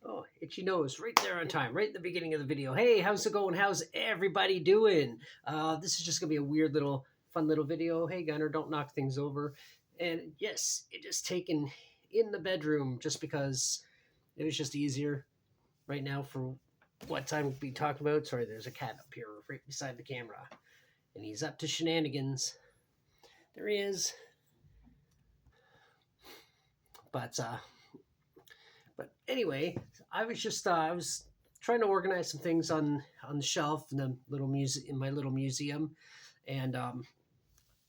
Oh, itchy nose, right there on time, right at the beginning of the video. Hey, how's it going? How's everybody doing? This is just gonna be a weird little, fun little video. Hey, Gunner, don't knock things over. And yes, it is taken in the bedroom just because it was just easier right now for what I'm be talking about. Sorry, there's a cat up here right beside the camera, and he's up to shenanigans. There he is. But anyway, I was trying to organize some things on the shelf in the little in my little museum, and I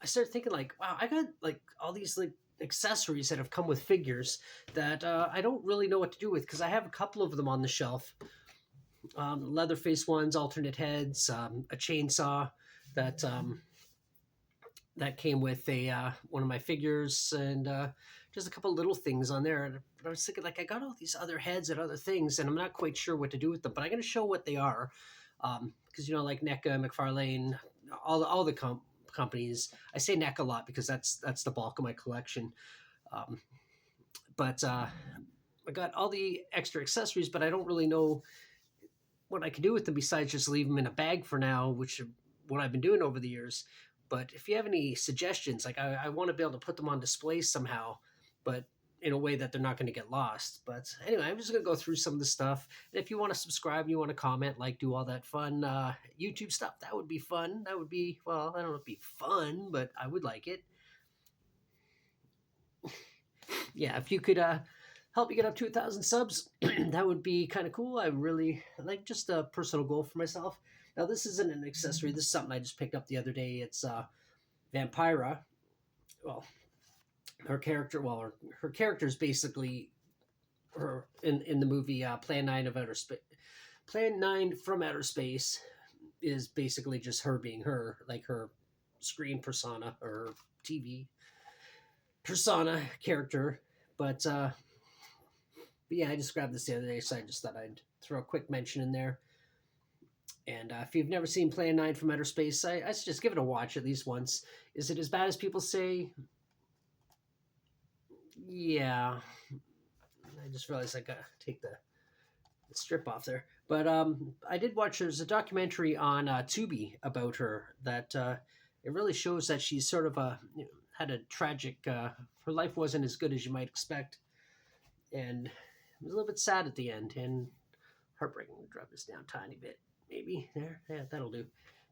started thinking like, wow, I got like all these like accessories that have come with figures that I don't really know what to do with because I have a couple of them on the shelf. Leatherface ones, alternate heads, a chainsaw that that came with a one of my figures, and just a couple little things on there. And I was thinking, like, I got all these other heads and other things, and I'm not quite sure what to do with them. But I'm going to show what they are, because like NECA, McFarlane, all the companies. I say NECA a lot because that's the bulk of my collection. Um, but I got all the extra accessories, but I don't really know what I can do with them besides just leave them in a bag for now, which is what I've been doing over the years. But if you have any suggestions, like I want to be able to put them on display somehow, but in a way that they're not going to get lost. But anyway, I'm just going to go through some of the stuff. And if you want to subscribe, you want to comment, like, do all that fun YouTube stuff, that would be fun. That would be, well, I don't know if it'd be fun, but I would like it. Yeah, if you could help me get up to 1,000 subs, that would be kind of cool. I really like just a personal goal for myself. Now, this isn't an accessory. This is something I just picked up the other day. It's Vampira. Well, her character. Well, her character is basically her in the movie Plan 9 of Outer Space. Plan 9 from Outer Space is basically just her being her, like her screen persona or her TV persona character. But yeah, I just grabbed this the other day, so I just thought I'd throw a quick mention in there. And if you've never seen Plan 9 from Outer Space, I suggest give it a watch at least once. Is it as bad as people say? Yeah. I just realized I got to take the strip off there. But I did watch, there's a documentary on Tubi about her that it really shows that she's sort of had a tragic, her life wasn't as good as you might expect. And it was a little bit sad at the end and heartbreaking. Drop this down a tiny bit. Maybe there, yeah, that'll do.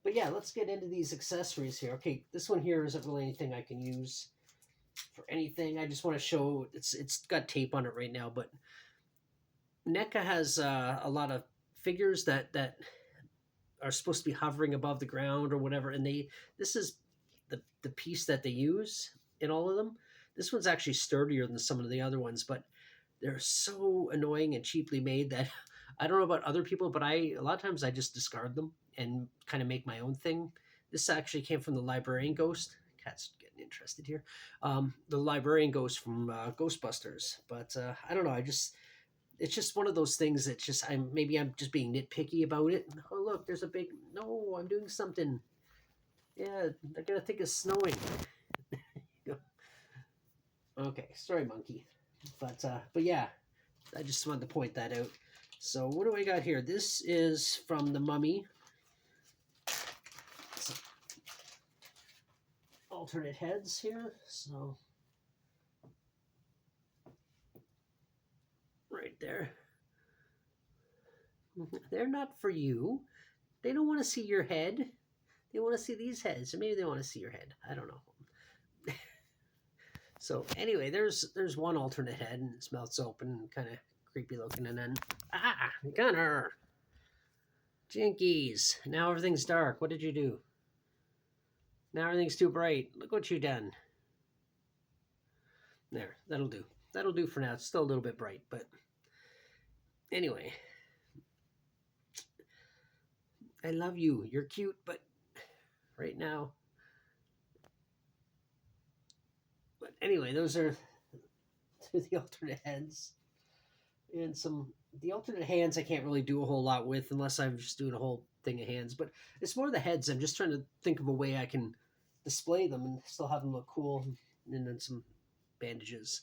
But yeah, let's get into these accessories here. Okay, this one here isn't really anything I can use for anything. I just want to show it's got tape on it right now, but NECA has a lot of figures that are supposed to be hovering above the ground or whatever, and this is the piece that they use in all of them. This one's actually sturdier than some of the other ones, but they're so annoying and cheaply made that I don't know about other people, but a lot of times I just discard them and kind of make my own thing. This actually came from the librarian ghost. Cat's getting interested here. The librarian ghost from Ghostbusters. But I don't know. It's just one of those things that maybe I'm just being nitpicky about it. Oh, look, there's a big, no, I'm doing something. Yeah, they're going to think it's snowing. Okay, sorry, monkey. But yeah, I just wanted to point that out. So what do I got here? This is from The Mummy. Alternate heads here. So right there. They're not for you. They don't want to see your head. They want to see these heads. Or maybe they want to see your head. I don't know. So anyway, there's one alternate head, and its mouth's open, kind of creepy looking, and then Gunner, Jinkies. Now everything's dark. What did you do? Now everything's too bright. Look what you done. There, that'll do. That'll do for now. It's still a little bit bright, but anyway. I love you. You're cute, but right now. But anyway, those are the alternate heads. And the alternate hands I can't really do a whole lot with unless I'm just doing a whole thing of hands. But it's more the heads. I'm just trying to think of a way I can display them and still have them look cool. And then some bandages.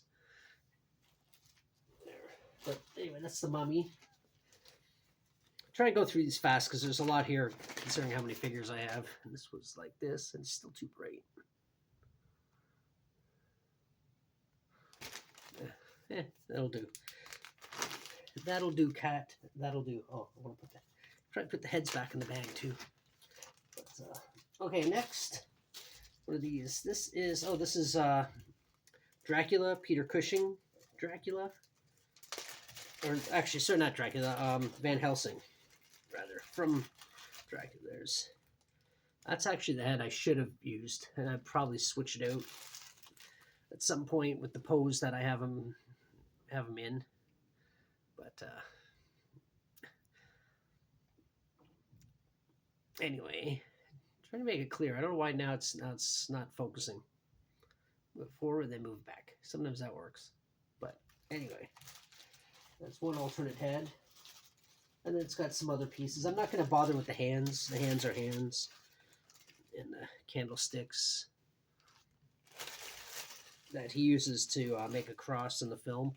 There. But anyway, that's the mummy. Try and go through these fast because there's a lot here considering how many figures I have. And this was like this, and it's still too bright. That'll do. That'll do, cat. That'll do. Oh, I want to put that. Try to put the heads back in the bag too. But, okay, next. What are these? This is Dracula, Peter Cushing, Dracula. Or actually, sorry, not Dracula. Van Helsing, rather, from Dracula. That's actually the head I should have used, and I'd probably switch it out at some point with the pose that I have him in. But anyway, trying to make it clear. I don't know why now it's not focusing. Move forward, then move back. Sometimes that works. But anyway, that's one alternate head. And then it's got some other pieces. I'm not going to bother with the hands. The hands are hands. And the candlesticks that he uses to make a cross in the film.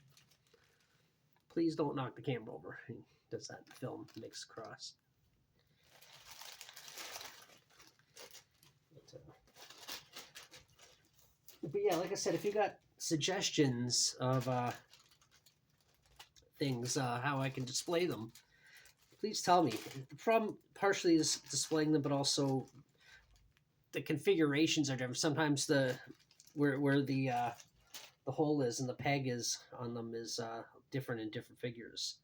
Please don't knock the camera over. He does that in the film. Makes a cross. But yeah, like I said, if you got suggestions of things, how I can display them, please tell me. The problem partially is displaying them, but also the configurations are different. Sometimes where the hole is and the peg is on them is different in different figures.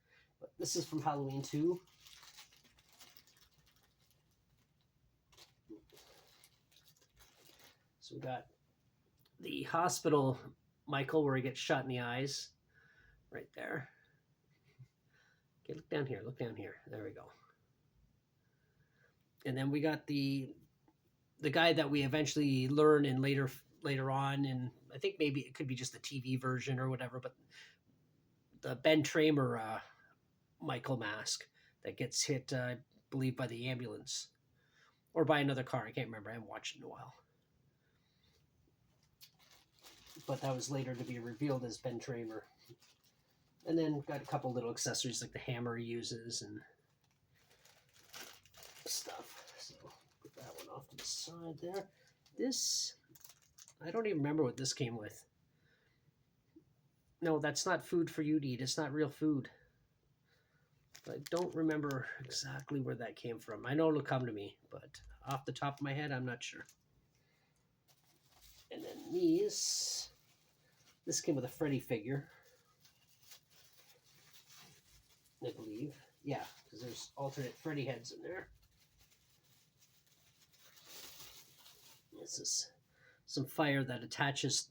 But this is from Halloween 2. So we got the hospital Michael where he gets shot in the eyes. Right there. Okay, look down here. Look down here. There we go. And then we got the guy that we eventually learn in later on, and I think maybe it could be just the TV version or whatever, but the Ben Tramer Michael mask that gets hit, I believe, by the ambulance or by another car. I can't remember. I haven't watched it in a while. But that was later to be revealed as Ben Tramer. And then got a couple little accessories like the hammer he uses and stuff. So put that one off to the side there. This, I don't even remember what this came with. No, that's not food for you to eat. It's not real food. I don't remember exactly where that came from. I know it'll come to me, but off the top of my head, I'm not sure. And then this came with a Freddy figure. I believe. Yeah, because there's alternate Freddy heads in there. This is some fire that attaches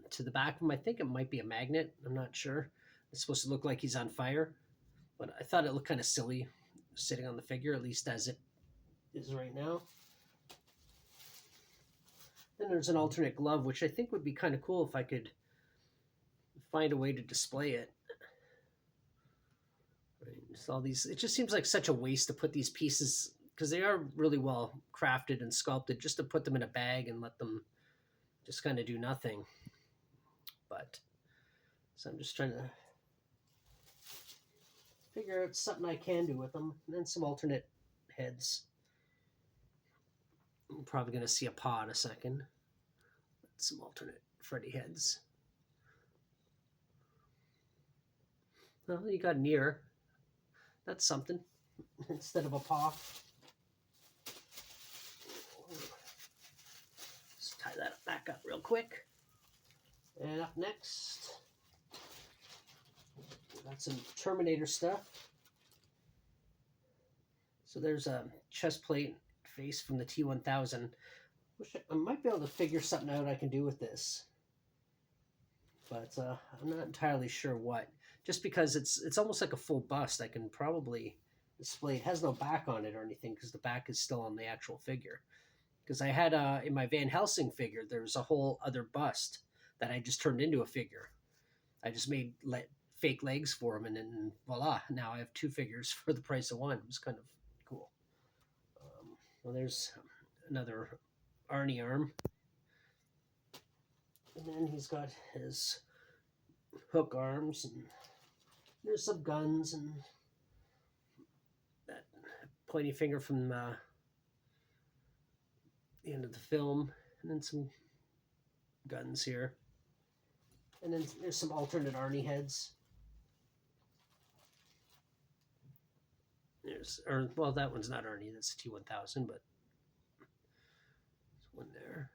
to the back of him. I think it might be a magnet. I'm not sure. It's supposed to look like he's on fire. But I thought it looked kind of silly sitting on the figure, at least as it is right now. Then there's an alternate glove, which I think would be kind of cool if I could find a way to display it. So all these, it just seems like such a waste to put these pieces, because they are really well crafted and sculpted, just to put them in a bag and let them just kind of do nothing. But so I'm just trying to figure out something I can do with them. And then some alternate heads. I'm probably going to see a paw in a second. Some alternate Freddy heads. Well, you got an ear. That's something. Instead of a paw. Let's tie that back up real quick. And up next, we got some Terminator stuff. So there's a chest plate face from the T-1000. I might be able to figure something out I can do with this. But I'm not entirely sure what. Just because it's almost like a full bust, I can probably display. It has no back on it or anything because the back is still on the actual figure. Because I had in my Van Helsing figure, there's a whole other bust that I just turned into a figure. I just made fake legs for him, and then voila, now I have two figures for the price of one. It was kind of cool. Well, there's another Arnie arm. And then he's got his hook arms and There's some guns and that pointy finger from the end of the film, and then some guns here. And then there's some alternate Arnie heads. Well, that one's not Arnie, that's a T-1000, but there's one there.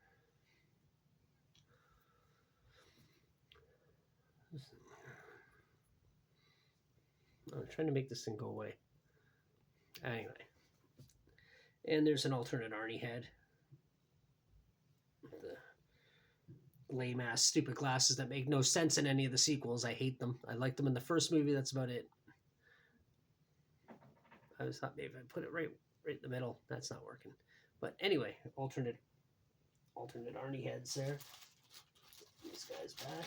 I'm trying to make this thing go away. Anyway. And there's an alternate Arnie head. The lame-ass, stupid glasses that make no sense in any of the sequels. I hate them. I liked them in the first movie, that's about it. I was thought maybe I put it right in the middle. That's not working. But anyway, alternate Arnie heads there. These guys back.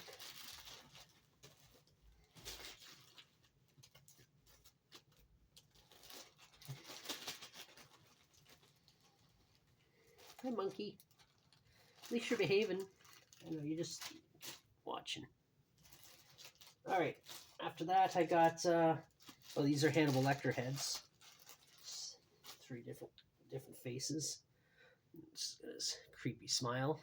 Hi, monkey. At least you're behaving. I know, you're just watching. All right. After that, I got, well, these are Hannibal Lecter heads. 3 different faces. It's this creepy smile.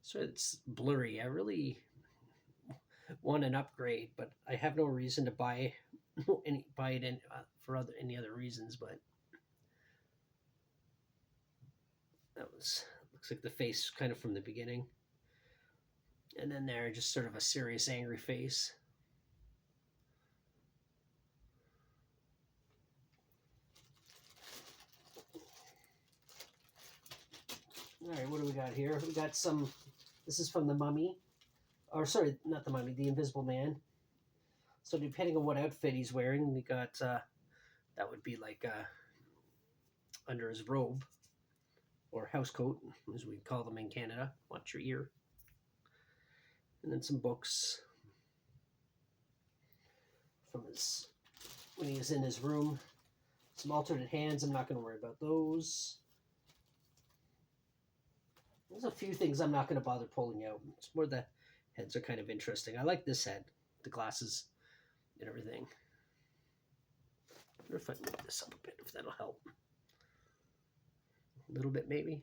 So it's blurry. I really want an upgrade, but I have no reason to buy it in for any other reasons. But looks like the face kind of from the beginning, and then there just sort of a serious, angry face. All right, what do we got here? We got some. This is from the Mummy, or sorry, not the Mummy, the Invisible Man. So depending on what outfit he's wearing, we got that would be like under his robe or house coat, as we call them in Canada. Watch your ear. And then some books from when he was in his room. Some alternate hands. I'm not going to worry about those. There's a few things I'm not going to bother pulling out. It's more the heads are kind of interesting. I like this head, the glasses and everything. I wonder if I move this up a bit, if that'll help. A little bit, maybe.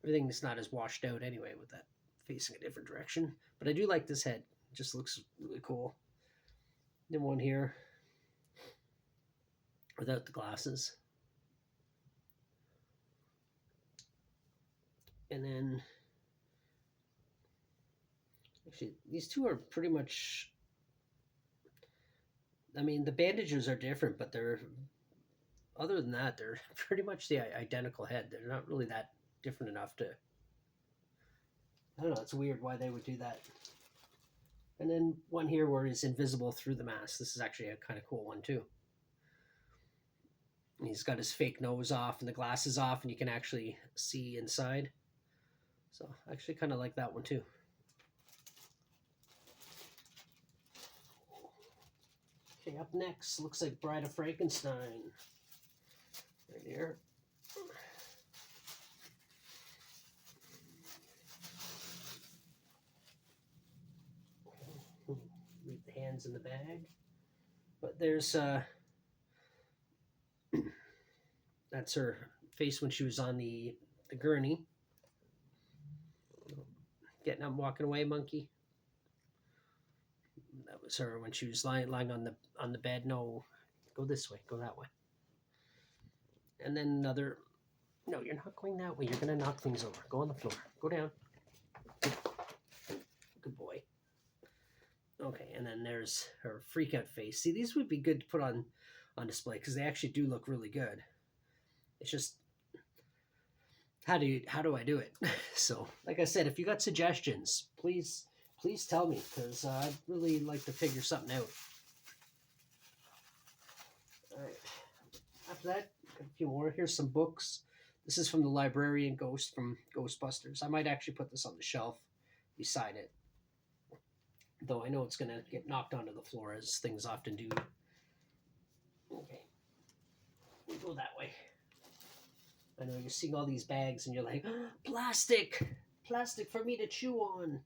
Everything's not as washed out anyway with that facing a different direction. But I do like this head. It just looks really cool. Then one here without the glasses. And then, actually, these two are pretty much, I mean, the bandages are different, but they're, other than that, they're pretty much the identical head. They're not really that different enough to, I don't know, it's weird why they would do that. And then one here where he's invisible through the mask. This is actually a kind of cool one, too. And he's got his fake nose off and the glasses off, and you can actually see inside. So I actually kind of like that one too. Okay, up next, looks like Bride of Frankenstein. Right here. Leave the hands in the bag. But there's, that's her face when she was on the gurney. Getting up, walking away, monkey. That was her when she was lying on the bed. No, go this way. Go that way. And then another. No, you're not going that way. You're gonna knock things over. Go on the floor. Go down. Good boy. Okay, and then there's her freak out face. See, these would be good to put on display because they actually do look really good. It's just, how do I do it? So, like I said, if you got suggestions, please tell me, because I'd really like to figure something out. All right. After that, a few more. Here's some books. This is from the Librarian Ghost from Ghostbusters. I might actually put this on the shelf beside it, though I know it's going to get knocked onto the floor, as things often do. Okay. We'll go that way. I know you're seeing all these bags and you're like, oh, plastic for me to chew on.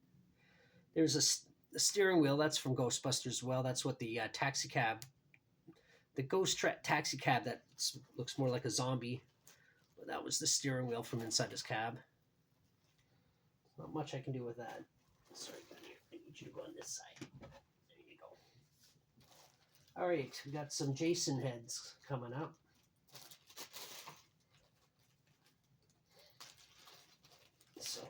There's The steering wheel, that's from Ghostbusters as well. That's what the taxi cab, the taxi cab that looks more like a zombie. But that was the steering wheel from inside his cab. Not much I can do with that. Sorry, I need you to go on this side. There you go. All right, we got some Jason heads coming up. So,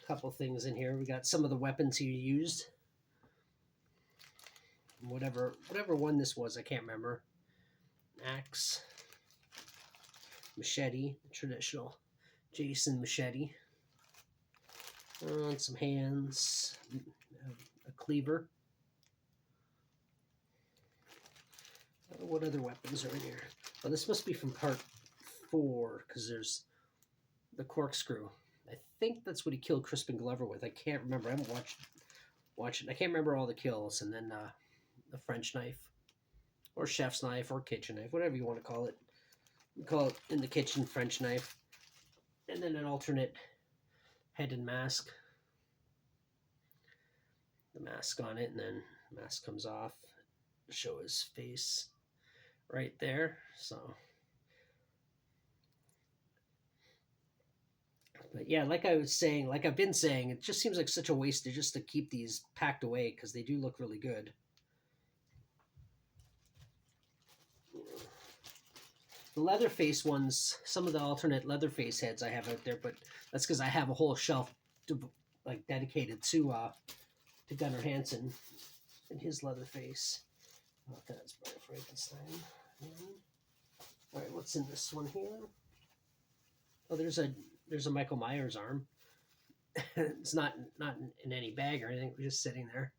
a couple things in here. We got some of the weapons he used. Whatever one this was, I can't remember. Axe, machete, traditional Jason machete. Some hands, a cleaver. What other weapons are in here? Oh, this must be from part 4 because there's the corkscrew. I think that's what he killed Crispin Glover with. I can't remember. I haven't watched it. I can't remember all the kills. And then the French knife, or chef's knife, or kitchen knife, whatever you want to call it. We call it in the kitchen French knife. And then an alternate head and mask. The mask on it, and then the mask comes off to show his face right there. So, but yeah, like I was saying, like I've been saying, it just seems like such a waste just to keep these packed away because they do look really good. The Leatherface ones, some of the alternate Leatherface heads I have out there, but that's because I have a whole shelf dedicated to Gunnar Hansen and his Leatherface. Oh, that's Brian Frankenstein. All right, what's in this one here? Oh, there's a Michael Myers arm. It's not in any bag or anything. It's just sitting there.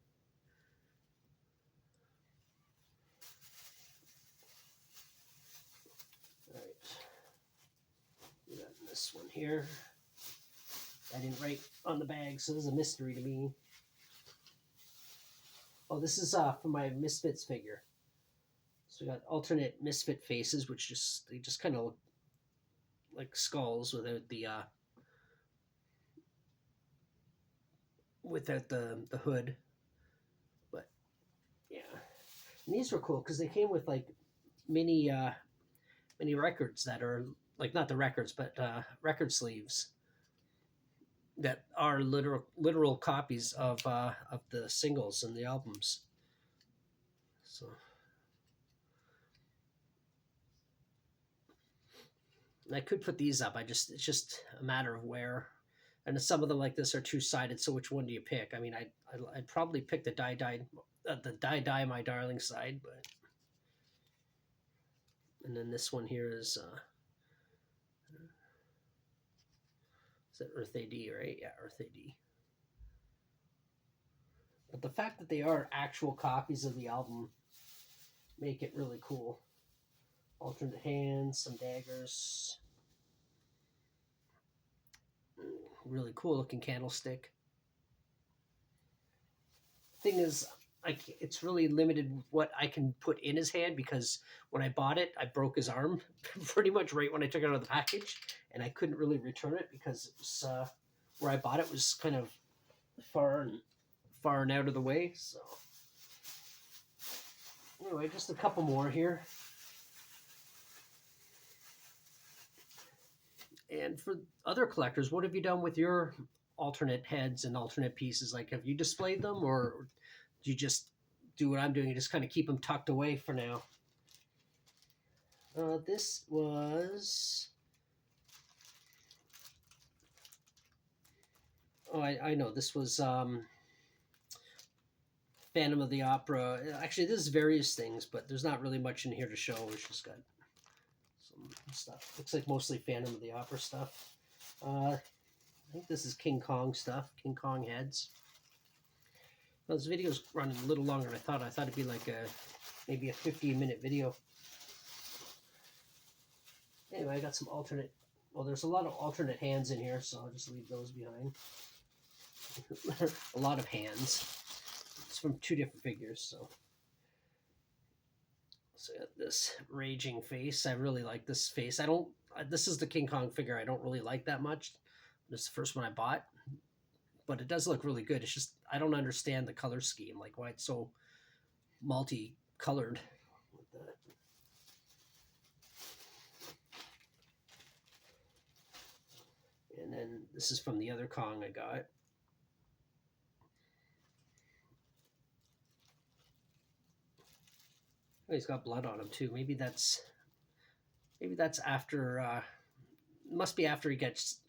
All right, we got this one here. I didn't write on the bag, so this is a mystery to me. Oh, this is for my Misfits figure. So we got alternate Misfit faces, which they just kind of look like skulls without the hood. But yeah, and these were cool because they came with like mini records that are like not the records, but record sleeves that are literal copies of the singles and the albums. So. And I could put these up. It's just a matter of where. And some of them like this are two-sided. So which one do you pick? I mean, I'd probably pick the die my darling side, but. And then this one here is that Earth AD, right? Yeah, Earth AD. But the fact that they are actual copies of the album make it really cool. Alternate hands, some daggers. Really cool looking candlestick. Thing is, it's really limited what I can put in his hand because when I bought it, I broke his arm pretty much right when I took it out of the package, and I couldn't really return it because it was where I bought it was kind of far and out of the way. So anyway, just a couple more here. And for other collectors, what have you done with your alternate heads and alternate pieces? Like, have you displayed them, or do you just do what I'm doing? You just kind of keep them tucked away for now. This was. Oh, I know. This was Phantom of the Opera. Actually, this is various things, but there's not really much in here to show. It's just got some stuff. Looks like mostly Phantom of the Opera stuff. I think this is King Kong stuff. King Kong heads. Well, this video's running a little longer than I thought. I thought it'd be like maybe a 15-minute video. Anyway, I got some alternate. Well, there's a lot of alternate hands in here, so I'll just leave those behind. A lot of hands. It's from 2 different figures, so. So I got this raging face. I really like this face. This is the King Kong figure I don't really like that much. This is the first one I bought. but it does look really good. It's just I don't understand the color scheme, like why it's so multicolored. And then this is from the other Kong I got. Oh, he's got blood on him too. Maybe that's after. Must be after he gets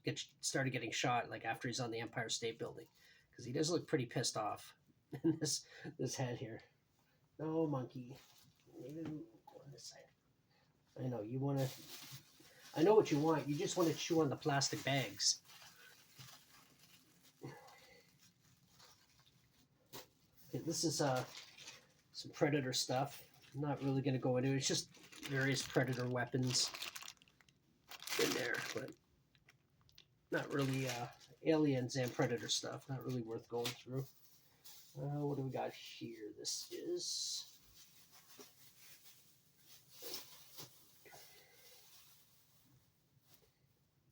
started getting shot, like after he's on the Empire State Building, because he does look pretty pissed off. in this head here. No monkey. Maybe on this side. I know you want to. I know what you want. You just want to chew on the plastic bags. Okay, this is some Predator stuff. I'm not really going to go into it. It's just various Predator weapons in there, but not really aliens and Predator stuff. Not really worth going through. What do we got here? This is...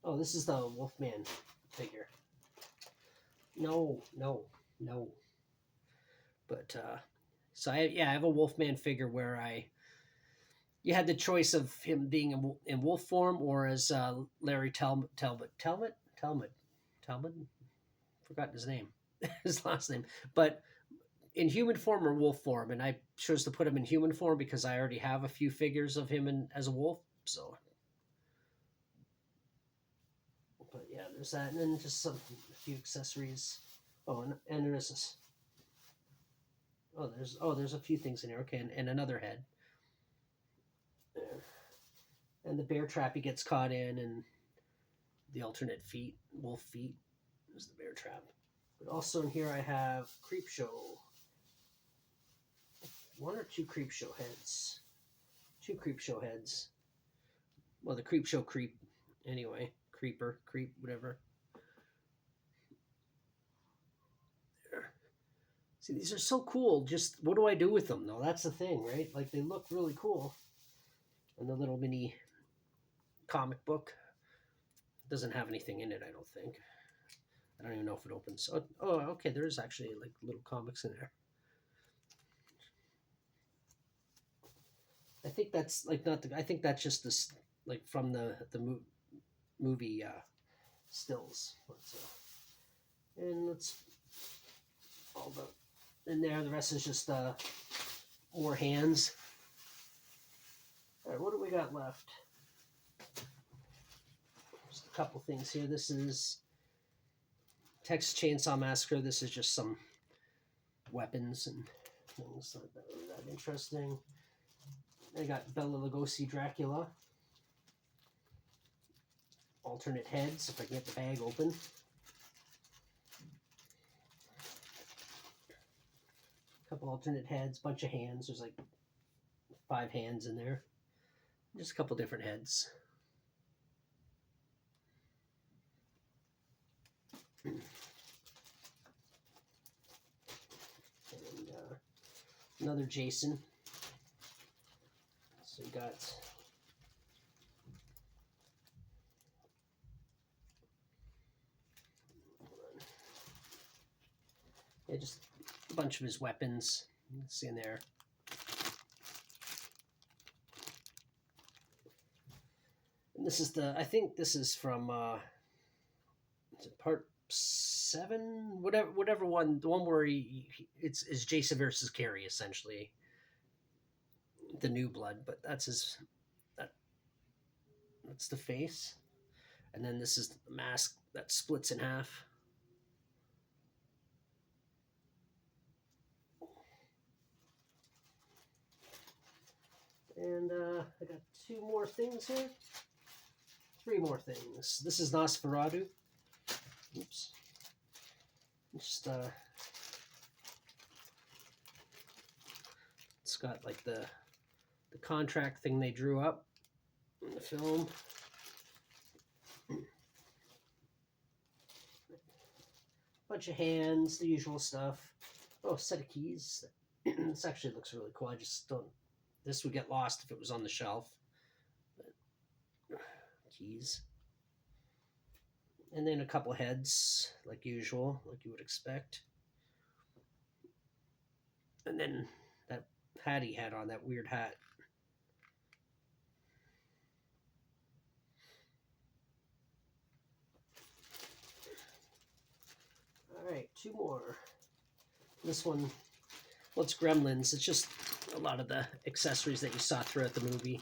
Oh, this is the Wolfman figure. No. But, so I have a Wolfman figure where you had the choice of him being in wolf form or as Larry Talbot. Forgotten his name, his last name. But in human form or wolf form, and I chose to put him in human form because I already have a few figures of him as a wolf. So, but yeah, there's that, and then just a few accessories. Oh, and there's this. There's a few things in here. Okay, and another head. There. And the bear trap he gets caught in, and the alternate feet, wolf feet. There's the bear trap. But also in here I have Creepshow. One or two Creepshow heads. Two Creepshow heads. Well, the Creepshow creep. Anyway, creeper, creep, whatever. There. See, these are so cool. Just what do I do with them, though? That's the thing, right? Like, they look really cool. And the little mini comic book doesn't have anything in it, I don't think. I don't even know if it opens. Oh, okay, there is actually like little comics in there. I think that's like not the. I think that's just this like from the movie stills. And let's all the in there. The rest is just more hands. All right, what do we got left? Just a couple things here. This is Texas Chainsaw Massacre. This is just some weapons and things like that. Really that interesting. I got Bela Lugosi Dracula. Alternate heads, if I can get the bag open. A couple alternate heads, bunch of hands. There's like 5 hands in there. Just a couple different heads. And another Jason. So you got just a bunch of his weapons. Let's see in there. And this is I think this is from is it part 7? Whatever one, the one where it's Jason versus Carrie, essentially. The New Blood, but that's the face. And then this is the mask that splits in half. And I got 2 more things here. 3 more things. This is Nosferatu. Oops. Just it's got like the contract thing they drew up in the film. Bunch of hands, the usual stuff. Oh, set of keys. This actually looks really cool. I just don't. This would get lost if it was on the shelf. But, keys. And then a couple heads, like usual, like you would expect. And then that hat he had on, that weird hat. All right, two more. This one, well, it's Gremlins. It's just a lot of the accessories that you saw throughout the movie.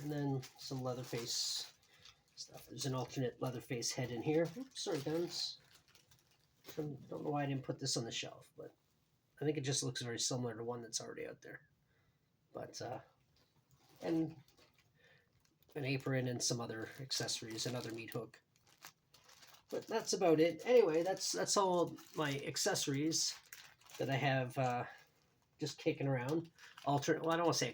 And then some Leatherface stuff. There's an alternate Leatherface head in here. Oops, sorry, guns. I don't know why I didn't put this on the shelf, but I think it just looks very similar to one that's already out there. But, and an apron and some other accessories, another meat hook. But that's about it. Anyway, that's all my accessories that I have just kicking around. Alternate, well, I don't want to say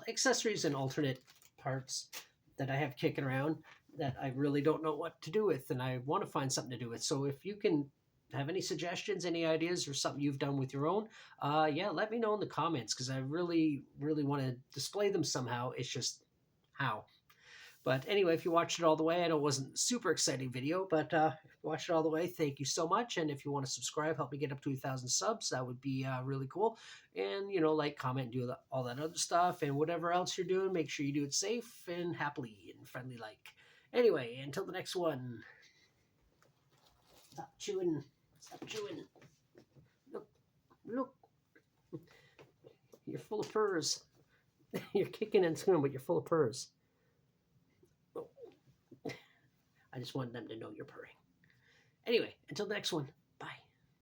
accessories and alternate parts that I have kicking around that I really don't know what to do with, and I want to find something to do with. So if you can have any suggestions, any ideas, or something you've done with your own, yeah, let me know in the comments, because I really, really want to display them somehow. It's just how. But anyway, if you watched it all the way, I know it wasn't a super exciting video, but if you watched it all the way, thank you so much. And if you want to subscribe, help me get up to 1,000 subs, that would be really cool. And, you know, like, comment, do all that other stuff. And whatever else you're doing, make sure you do it safe and happily and friendly like. Anyway, until the next one. Stop chewing. Stop chewing. Look. Look. You're full of purrs. You're kicking and screaming, but you're full of purrs. I just wanted them to know you're purring. Anyway, until the next one.